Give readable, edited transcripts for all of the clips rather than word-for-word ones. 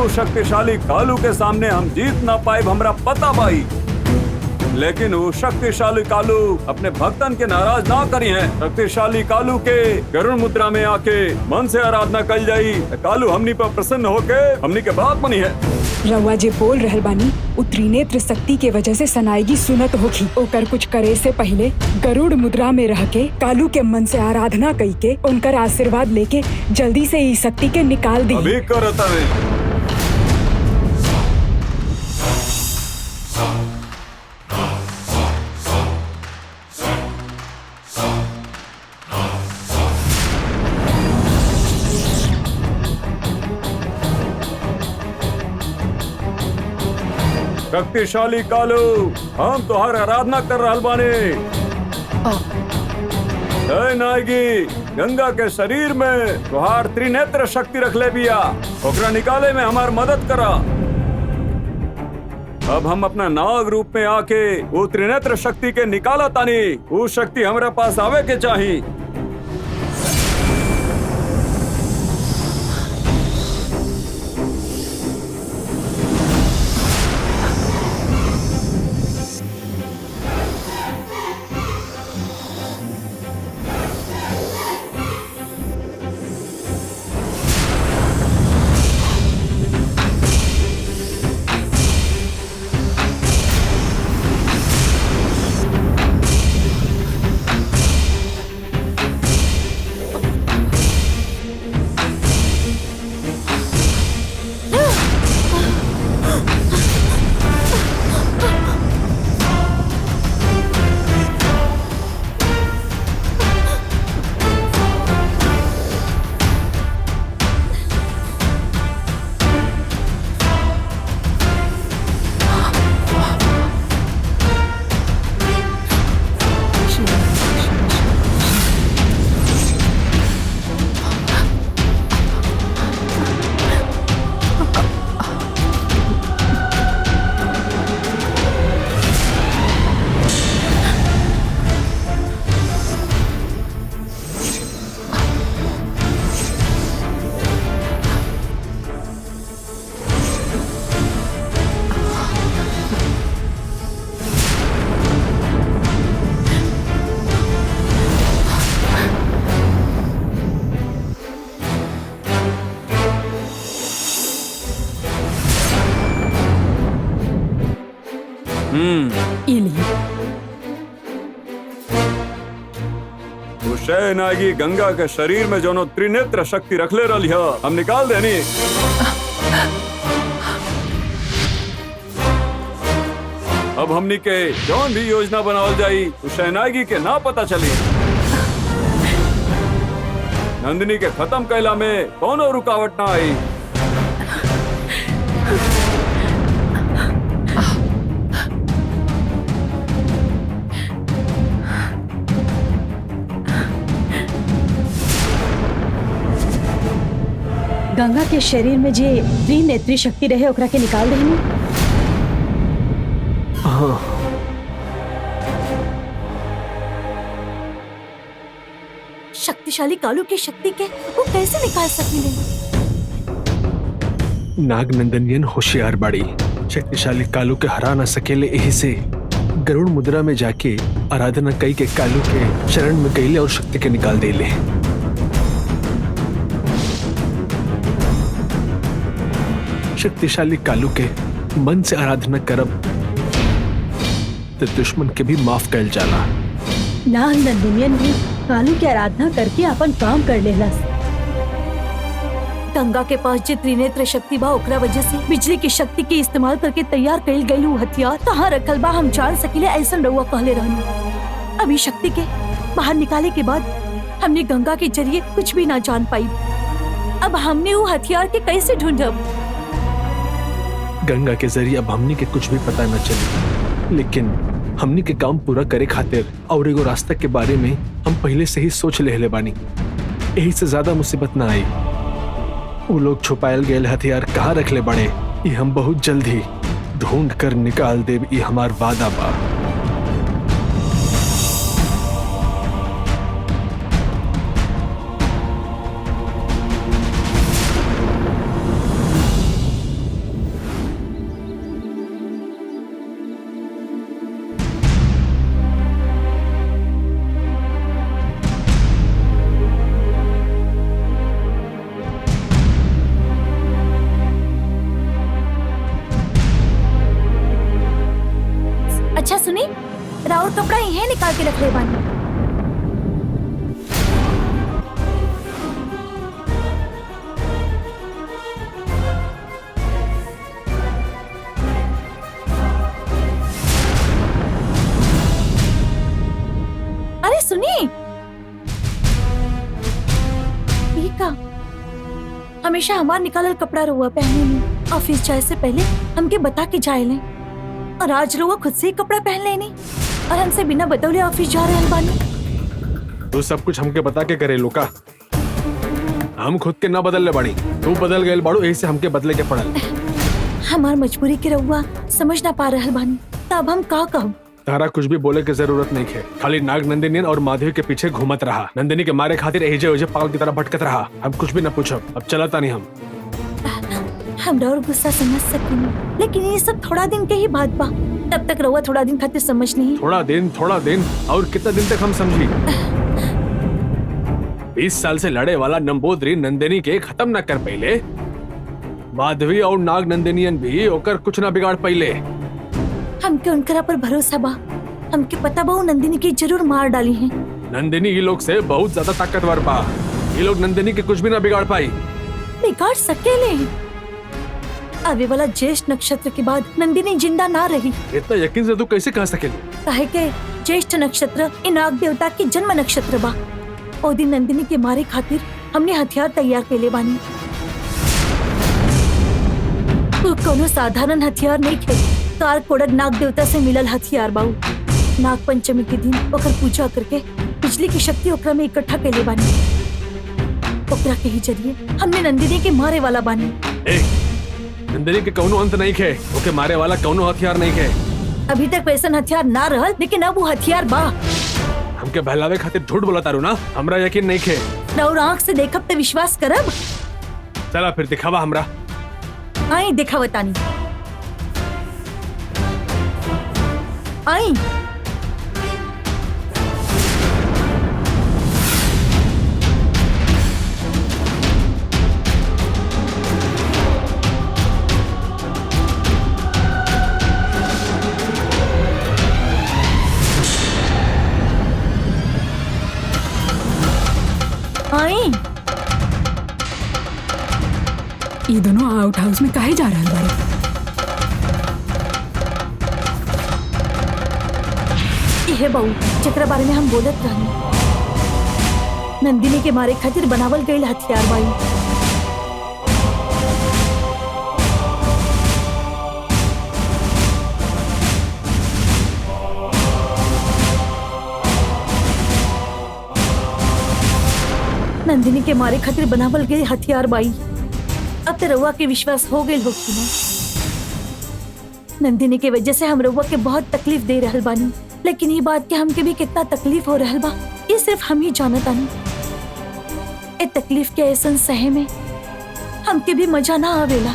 वो शक्तिशाली कालू के सामने हम जीत ना पाए, हमरा पता भाई। लेकिन वो शक्तिशाली कालू अपने भक्तन के नाराज ना करी है। शक्तिशाली कालू के गरुड़ मुद्रा में आके मन से आराधना कल जाई, कालू हमनी पर प्रसन्न होके हमनी के बात बनी है। रउआ जे बोल रहल बानी उ त्रिनेत्र शक्ति के वजह से सनाएगी सुनत होखी। ओकर कुछ करे से पहले गरुड़ मुद्रा में रह के कालू के मन से आराधना कई के उनकर आशीर्वाद लेके जल्दी से इस शक्ति के निकाल दी। अभी करता है। शक्तिशाली कालू हम तोहर आराधना कर रहल बानी। जय नायगी, गंगा के शरीर में तोहार त्रिनेत्र शक्ति रख ले बिया, ओकरा निकाले में हमार मदद करा। अब हम अपना नाग रूप में आके वो त्रिनेत्र शक्ति के निकाला तानी। वो शक्ति हमारे पास आवे के चाहिए। नागी गंगा के शरीर में जो त्रिनेत्र शक्ति रख ले रही है, हम निकाल देनी। अब हमनी के जौन भी योजना बनावल जाई तो शहनागी के ना पता चली। नंदिनी के खत्म कैला में कौनो रुकावट ना आई। गंगा के शरीर में जे त्रिनेत्री शक्ति रहे ओकरा के निकाल देनी। हाँ। शक्तिशाली कालू की शक्ति के वो कैसे निकाल सकीले? नागनंदनियन होशियार बाड़ी, शक्तिशाली कालू के हरा न सकेले। यही से गरुड़ मुद्रा में जाके आराधना कई के कालू के शरण में गईले और शक्ति के निकाल देले। शक्तिशाली कालू के मन से आराधना करब तो दुश्मन के भी माफ कर जाला। नागनंदनियन भी कालू की आराधना करके अपन काम कर लेलस। गंगा के पास जे त्रिनेत्र शक्ति बा ओकरा वजह से बिजली की शक्ति के इस्तेमाल करके तैयार कईल गईल हथियार कहाँ रखल बा हम जान सकिले, ऐसा रउआ कहले रहनी। अभी शक्ति के बाहर निकाले के बाद हमने गंगा के जरिए कुछ भी ना जान पाई। अब हमने वो हथियार के कैसे ढूंढब? गंगा के जरिए अब हमनी के कुछ भी पता न चले, लेकिन हमनी के काम पूरा करे खातिर और एगो रास्ता के बारे में हम पहले से ही सोच ले बानी। यही से ज्यादा मुसीबत ना आई। वो लोग छुपायल गए हथियार कहाँ रख ले बड़े, ये हम बहुत जल्द ही ढूंढ कर निकाल देब, ये हमार वादा बा। कपड़ा यहीं निकाल के रख ले बानी। अरे सुनी, ये का हमेशा हमार निकालल कपड़ा रुआ पहने नहीं, ऑफिस जाए से पहले हमके बता के जाए ले, और आज रुआ खुद से ही कपड़ा पहन लेनी और हमसे बिना बतौले ऑफिस जा रहे बानी। तू सब कुछ हमके बता के करे लुका, हम खुद के ना बदल ले बाड़ी, तू बदल गए बाड़ू, यही से हमके बदले के पड़ल। हमार मजबूरी के रहुआ समझ ना पा रहल बानी, तब हम का कहब। तारा कुछ भी बोले की जरूरत नहीं है, खाली नाग नंदिनी और माधवी के पीछे घूमत रहा, नंदिनी के मारे खातिर एजे ओजे पागल की तरह भटकत रहा। हम कुछ भी न पूछो, अब चलाता नहीं हम और गुस्सा समझ सकेनी, लेकिन ये सब थोड़ा दिन के ही बात बा, तब तक रहुआ थोड़ा दिन खातिर समझ नहीं। थोड़ा दिन और कितना दिन तक हम समझी? 20 साल से लड़े वाला नंबोदरी नंदिनी के खत्म न कर पहले, माधवी और नाग नंदिनियन भी होकर कुछ न बिगाड़ पहले। हमके उनकरा पर भरोसा बा, हमके पता बा वो नंदिनी की जरूर मार डाली है। नंदिनी ये लोग से बहुत ज्यादा ताकतवर बा, ये लोग नंदिनी के कुछ भी ना बिगाड़ पाई। बिगाड़ सकेले? आवे वाला ज्येष्ठ नक्षत्र के बाद नंदिनी जिंदा ना रही। इतना यकीन से तू कैसे कह सकेली? काहे के ज्येष्ठ नक्षत्र इन नाग देवता की जन्म नक्षत्र बा। ओ दिन नंदिनी के मारे खातिर हमने हथियार तैयार केले बानी। वो कोनो साधारण हथियार नहीं खे, कार कोड़क नाग देवता से मिलल हथियार बाऊ। नाग पंचमी के दिन ओकर पूजा करके बिजली की शक्ति ओकरा में इकट्ठा केले बानी। ओकरा के ही जरिए हमने नंदिनी के मारे वाला बानी। नंदिनी के कौनो अंत नहीं खे, ओके मारे वाला कौनो हथियार नहीं खे। अभी तक वैसा हथियार ना रहल, लेकिन अब वो हथियार बा। हमके बहलावे खातिर झूठ बोला तारू ना, हमरा यकीन नहीं खे। और आँख से देखब ते विश्वास करब। चला फिर दिखावा हमरा। आई दिखावतानी, आई। आई। ये दोनों आउट हाउस में काहे जा रहल बाड़े? इहे बहू जेकरा बारे में हम बोलत रहनी, नंदिनी के मारे खातिर बनावल गईल हथियार बाई। नंदिनी के मारे खातिर बनावल गई हथियार बाई। अब तो रउआ के विश्वास हो गई होगी ना। नंदिनी के वजह से हम रउआ के बहुत तकलीफ दे रहल बानी, लेकिन ये बात के हमके भी कितना तकलीफ हो रहल बा ये सिर्फ हम ही जानत आनी। ए तकलीफ के एहसान सहे में हमके भी मजा ना आवेला।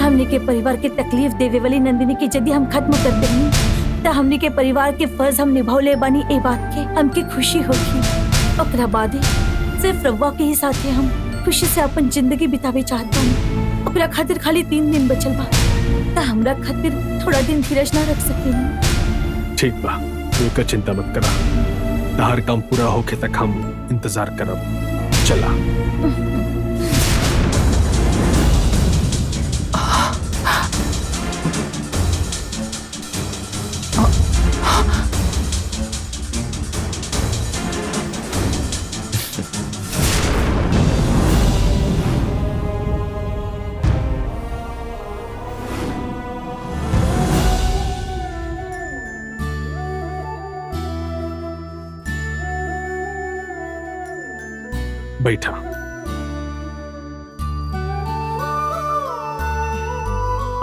हमने के परिवार के तकलीफ देवे वाली नंदिनी की यदि हम खत्म कर देंगे तो हमने के परिवार के फर्ज हम निभावले बानी। ए बात के हमके खुशी होगी। ओकरा बादे सिर्फ रव्वा के ही साथे हम खुशी से अपन जिंदगी बितावे चाहत बानी। ओकरा खातिर खाली 3 दिन बचल बा, ता हमरा खातिर थोड़ा दिन धीरज ना रख सकेनी। ठीक बा, तू एक चिंता मत करा, तहार काम पूरा होके तक हम इंतजार करब। चला। बैठा।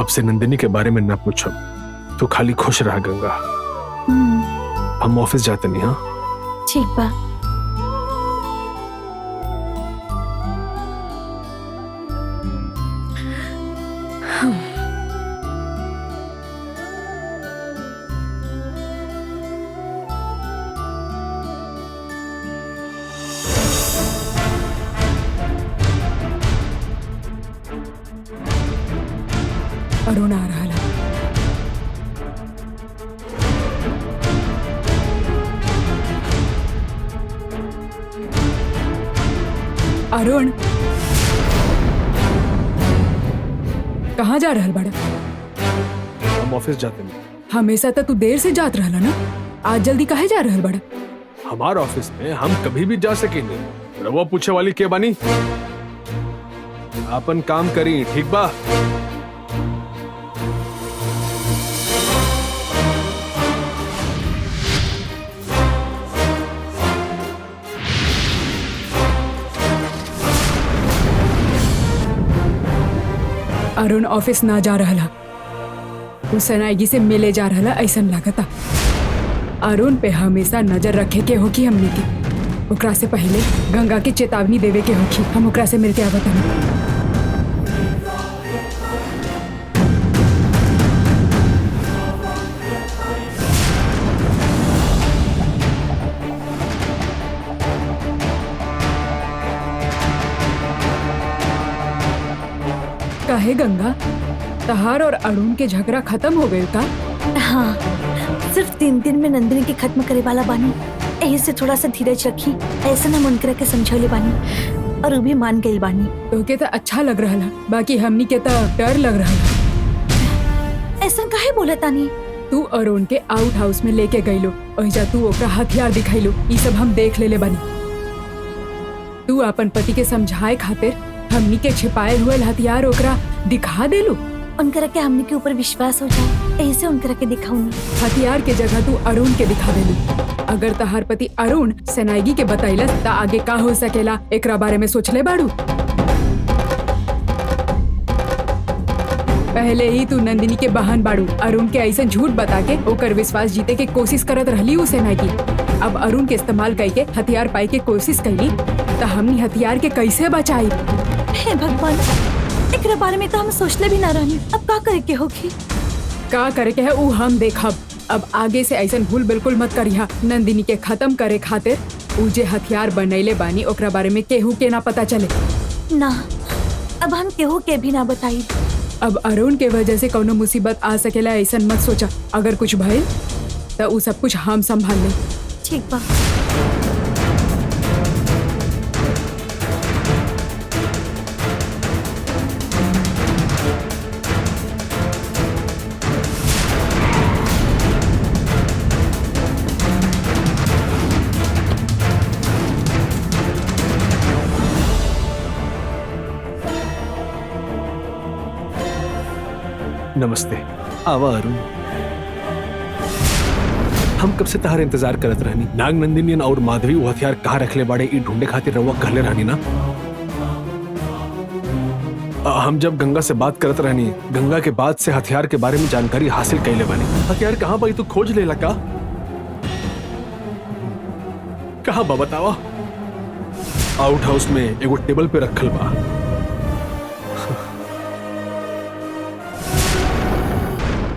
अब से नंदिनी के बारे में ना पूछो, तो खाली खुश रहा गंगा। हम ऑफिस जाते नहीं। हाँ ठीक बा। अरुण आ रहा है। अरुण, कहाँ जा रहल बड़ा? हम ऑफिस जाते हैं। हमेशा तो तू देर से जात रहला ना, आज जल्दी काहे जा रहल बड़ा? हमार ऑफिस में हम कभी भी जा सकेंगे। रवा पूछे वाली के बानी? अपन काम करी, ठीक बा? अरुण ऑफिस ना जा रहला, उ सनाएगी से मिले जा रहला ऐसन लागता। अरुण पे हमेशा नजर रखे के होगी हमनी के। ओकरा से पहले गंगा की चेतावनी देवे के होगी। हम ओकरा से मिलके आवत हनी। काहे गंगा, तहार और अरुण के झगड़ा खत्म हो गए का? हाँ, सिर्फ 3 दिन में नंदिनी के खत्म करे वाला बानी। यही से थोड़ा सा धीरज रखी, ऐसा ना मन करे के समझौले बानी और वो भी मान गई बानी। तोके तो अच्छा लग रहा, बाकी हमनी के तो डर लग रहा। ऐसा काहे बोला तानी? तू अरुण के आउट हाउस में लेके गईलो, ओहिजा तू ओकरा हथियार दिखाइलो, ये सब हम देख लेले बानी। तू अपन पति के समझाए खातिर हमनी के छिपाए हुए हथियार ओकरा दिखा देलू। उनकरा के हमनी के ऊपर विश्वास हो जाए, ऐसे उनकरा के दिखाऊंगी। हथियार के जगह तू अरुण के दिखा देलू। अगर तहार पति अरुण सेनाएगी के बतैलस त आगे का हो सकेला, एकरा बारे में सोचले बाड़ू? पहले ही तू नंदिनी के बहन बाड़ू। अरुण के ऐसा झूठ बता के ओकर विश्वास जीते के कोशिश करत रहली उ सेनाएगी। अब अरुण के इस्तेमाल करके हथियार पाई के कोशिश कैली त हमनी हथियार के कैसे बचाई? हे भगवान, एकरा बारे में तो हम सोचले भी ना रहनी। अब का करे के होगी? का करे के है उ हम देखब। अब आगे से ऐसा भूल बिल्कुल मत करिहा। नंदिनी के खत्म करे खातिर उ जे हथियार बनैले बानी ओकरा बारे में केहू के ना पता चले। ना, अब हम केहू के भी ना बताई। अब अरुण के वजह से कौनो मुसीबत आ सकेला ऐसा मत सोचा। अगर कुछ भइल तो उ सब कुछ हम संभाल ले। ठीक बा। नमस्ते। आवा अरुण, हम कब से तहार इंतजार करत रहनी। नाग नंदिनी और माधवी वो हथियार कहाँ रखले बाड़े ई ढूंढे खातिर रउआ कहले रहनी ना। हम जब गंगा से बात करत रहनी, गंगा के बाद से हथियार के बारे में जानकारी हासिल कैले बानी। हथियार कहाँ बाई तू खोज लेला का? कहाँ बा बतावा? आउट हाउस में एगो टेबल पे रखल बा।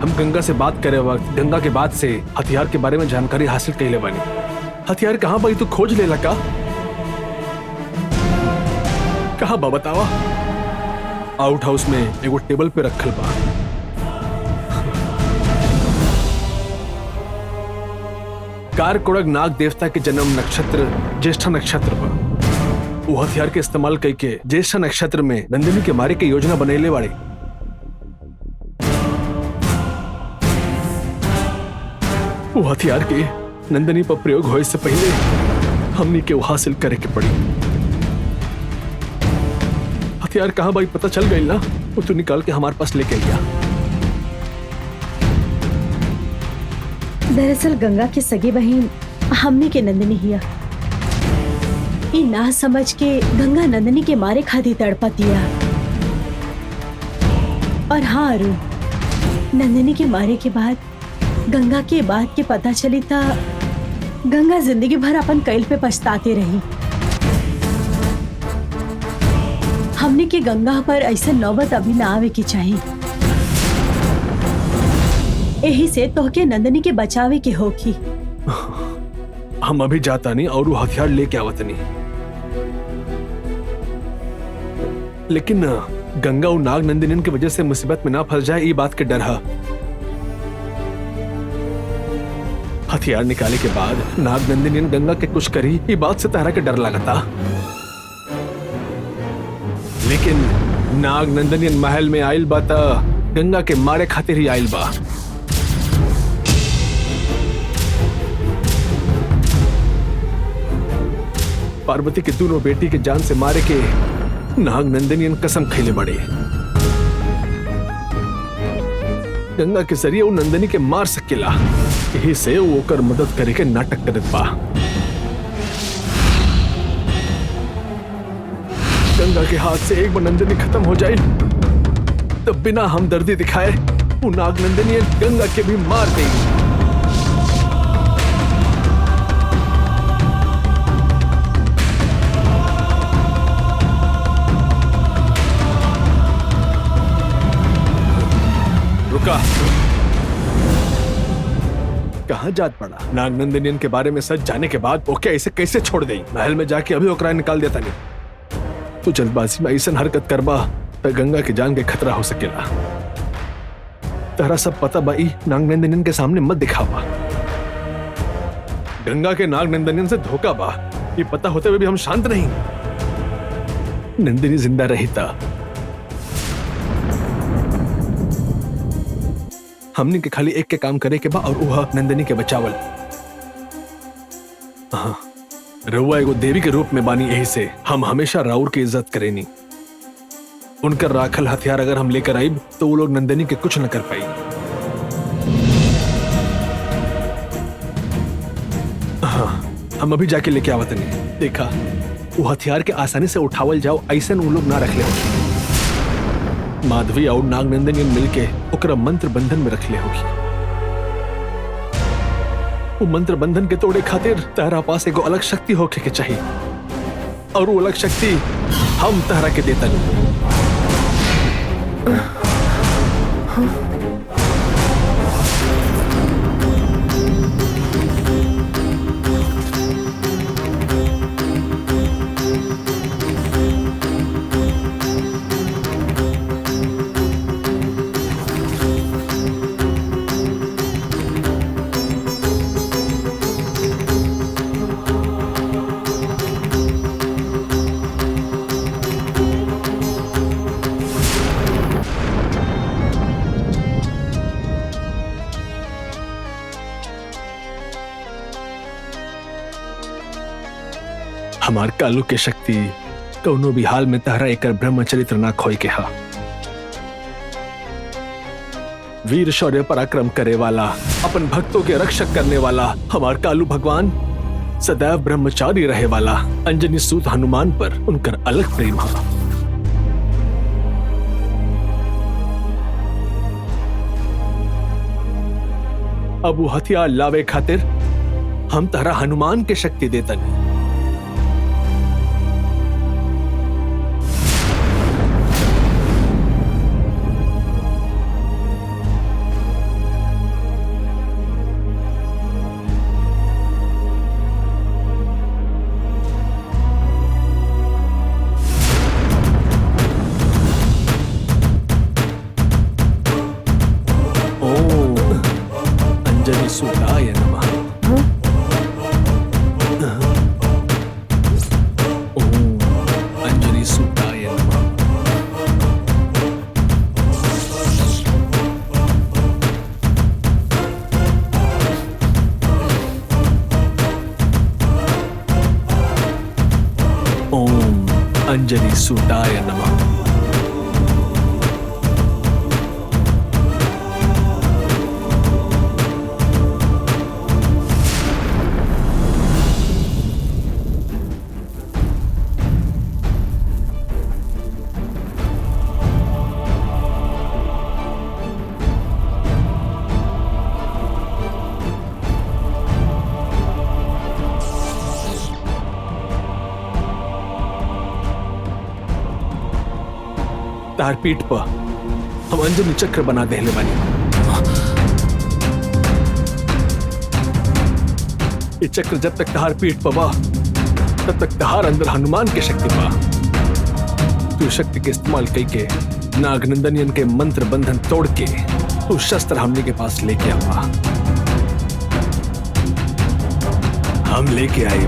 हम गंगा से बात करे वक्त गंगा के बाद से हथियार के बारे में जानकारी हासिल कैले बानी। हथियार कहाँ बाई तू खोज लेला का? कहाँ बा बतावा? आउट हाउस में एगो टेबल पे रखल बा। कारकोड़क नाग देवता के जन्म नक्षत्र ज्येष्ठा नक्षत्र बा। वो हथियार के इस्तेमाल करके ज्येष्ठा नक्षत्र में नंदिनी के मारे के योजना बनैले बाड़े। वो हथियार के नंदिनी पर प्रयोग होए से पहले हमनी के वो हासिल करे के पड़ी। हथियार कहाँ भाई पता चल गई ना, वो तू निकाल के हमारे पास लेके गया। दरअसल गंगा की सगी बहन हमनी के नंदिनी हिया। ये ना समझ के गंगा नंदिनी के मारे खाती तड़पा दिया। और हाँ अरुण, नंदिनी के मारे के बाद गंगा के बात के पता चली था गंगा जिंदगी भर अपन कैल पे पछताती रही। हमने के गंगा पर ऐसे नौबत अभी ना आवे की चाहिए। यही से तोहके नंदिनी के बचावे के होगी। हम अभी जाता नहीं और वो हथियार लेके आवत नहीं। लेकिन गंगा और नाग नंदिनी की वजह से मुसीबत में ना फंस जाए, ये बात के डर है। हथियार निकाले के बाद नाग नंदिनी गंगा के कुछ करी, ये बात से तारा के डर लगता। लेकिन नाग नंदनियन महल में आयल बा त गंगा के मारे खातिर ही आयल बा। पार्वती के दोनों बेटी के जान से मारे के नाग नंदनियन कसम खैले बड़े। गंगा के जरिए वो नंदनी के मार सकेला, यही से वो ओकर मदद करे के नाटक करत बा। गंगा के हाथ से एक बार नंदनी खत्म हो जाए तब बिना हमदर्दी दिखाए वो नाग नंदनी गंगा के भी मार देगी। रुका, कहाँ जात पड़ा? नाग नंदनियन के बारे में सच जाने के बाद ओके ऐसे कैसे छोड़ देई? महल में जाके अभी ओकरा निकाल देता नहीं। तू जल्दबाजी में ऐसा हरकत करबा तो गंगा के जान के खतरा हो सकेला। तारा सब पता बाई, नाग नंदनियन के सामने मत दिखावा। गंगा के नाग नंदनियन से धोखा बा, ये पता होते हुए भी हम शांत नहीं। नंदिनी जिंदा रही था, हमने के खाली एक के काम करे के बा और वह नंदिनी के बचावल। हाँ, रउआ एगो देवी के रूप में बानी, यही से हम हमेशा राउर की इज्जत करेनी। उनका राखल हथियार अगर हम लेकर आइब तो वो लोग नंदिनी के कुछ न कर पाई। हाँ, हम अभी जाके लेके आवत नहीं। देखा, वो हथियार के आसानी से उठावल जाओ ऐसा वो लोग ना रख ले। माधवी और नाग नंदनियन मिलके ओकरा मंत्र बंधन में रख ले होगी। वो मंत्र बंधन के तोड़े खातिर तारा पास एगो अलग शक्ति होके के चाहिए, और वो अलग शक्ति हम तारा के देता नहीं। हमार कालू के शक्ति कौनो भी हाल में तारा एकर ब्रह्मचरित्र ना खोई के हा। वीर शौर्य पराक्रम करे वाला, अपन भक्तों के रक्षक करने वाला हमार कालू भगवान सदैव ब्रह्मचारी रहे वाला अंजनी सूत हनुमान पर उनकर अलग प्रेम हा। अब वो हथियार लावे खातिर हम तारा हनुमान के शक्ति देतन। सूताय नमः। ओम अंजनी सूताय नमः। ओम अंजनी सूताय नमः। तार पीठ पर हम अंजनी चक्र बना देले बानी। ये चक्र जब तक तहार पीठ पर बा तब तक तहार अंदर हनुमान के शक्ति बा। तू शक्ति के इस्तेमाल करके नाग नंदनियन के मंत्र बंधन तोड़ के तू शस्त्र हमने के पास लेके आवा। हम लेके आए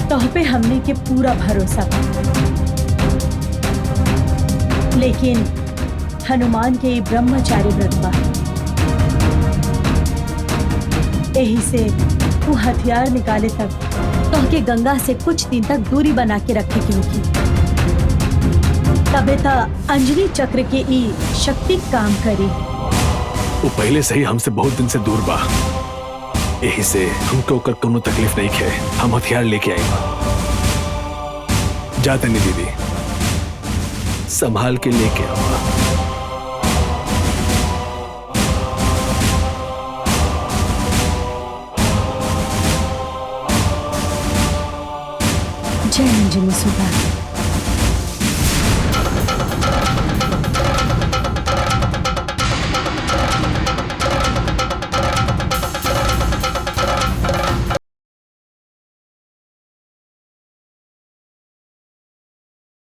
तो पे हमने के पूरा भरोसा बा। लेकिन हनुमान के ई ब्रह्मचारी व्रत बा, यही से वो हथियार निकाले तक तो के गंगा से कुछ दिन तक दूरी बना के रखे की होगी। तबे ता अंजनी चक्र के ई शक्ति काम करी। वो पहले से ही हमसे बहुत दिन से दूर बा, यही से हमको ओकर कोनो तकलीफ नहीं है। हम हथियार लेके आए जाते नहीं दीदी, संभाल के लेके आओ। जय अंजनी सुधा।